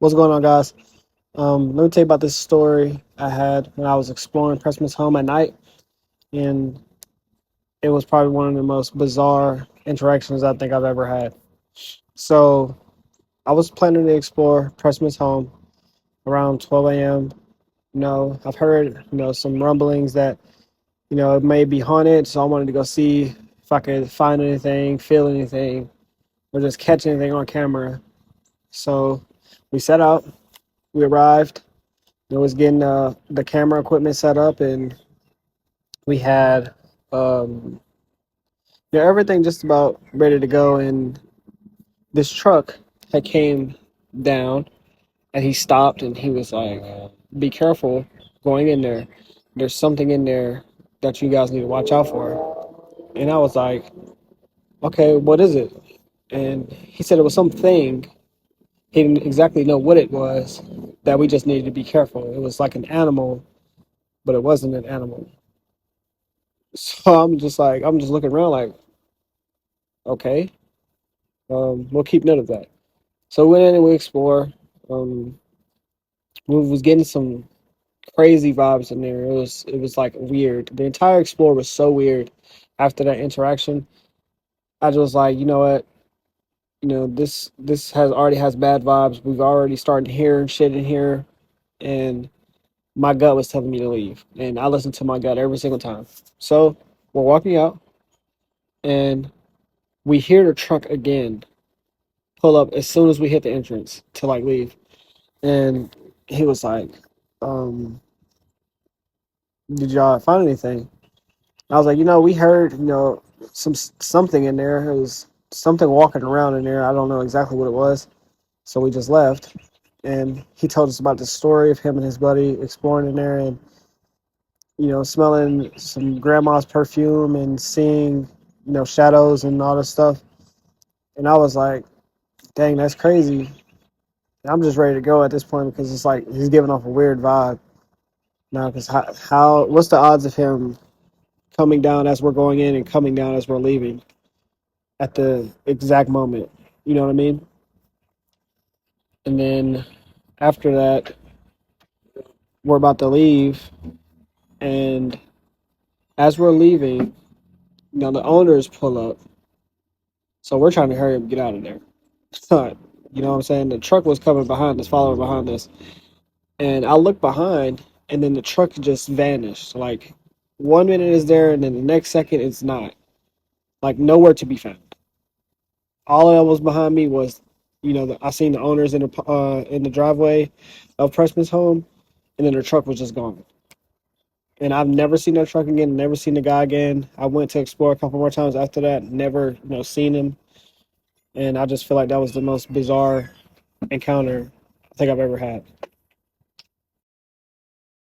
What's going on, guys? Let me tell you about this story I had when I was exploring Pressman's home at night, and it was probably one of the most bizarre interactions I think I've ever had. So, I was planning to explore Pressman's home around 12 a.m. I've heard, some rumblings that, it may be haunted, so I wanted to go see if I could find anything, feel anything, or just catch anything on camera. So, we set out, we arrived. It was getting the camera equipment set up, and we had um, everything just about ready to go. And this truck had came down, and he stopped, and he was like, "Be careful going in there. There's something in there that you guys need to watch out for." And I was like, "Okay, what is it?" And he said it was something. He didn't exactly know what it was, that we just needed to be careful. It was like an animal, but it wasn't an animal. So I'm just looking around like, okay, we'll keep note of that. So we went in and we explore. Um, we was getting some crazy vibes in there. It was like weird. The entire explore was so weird. After that interaction, I just was like, you know what? This has bad vibes. We've already started hearing shit in here, and my gut was telling me to leave. And I listened to my gut every single time. So we're walking out, and we hear the truck again pull up as soon as we hit the entrance to like leave. And he was like, um, "Did y'all find anything?" I was like, "We heard, something in there. It was something walking around in there. I don't know exactly what it was." So we just left. And he told us about the story of him and his buddy exploring in there, and smelling some grandma's perfume and seeing, shadows and all this stuff. And I was like, "Dang, that's crazy." I'm just ready to go at this point because it's like he's giving off a weird vibe now. Because what's the odds of him coming down as we're going in and coming down as we're leaving at the exact moment? You know what I mean? And then after that, we're about to leave, and as we're leaving, the owners pull up, so we're trying to hurry up and get out of there. You know what I'm saying? The truck was coming behind us, following behind us. And I look behind, and then the truck just vanished. Like 1 minute is there, and then the next second it's not. Like nowhere to be found. All that was behind me was, I seen the owners in the driveway of Pressman's home, and then the truck was just gone. And I've never seen that truck again. Never seen the guy again. I went to explore a couple more times after that. Never, seen him. And I just feel like that was the most bizarre encounter I think I've ever had.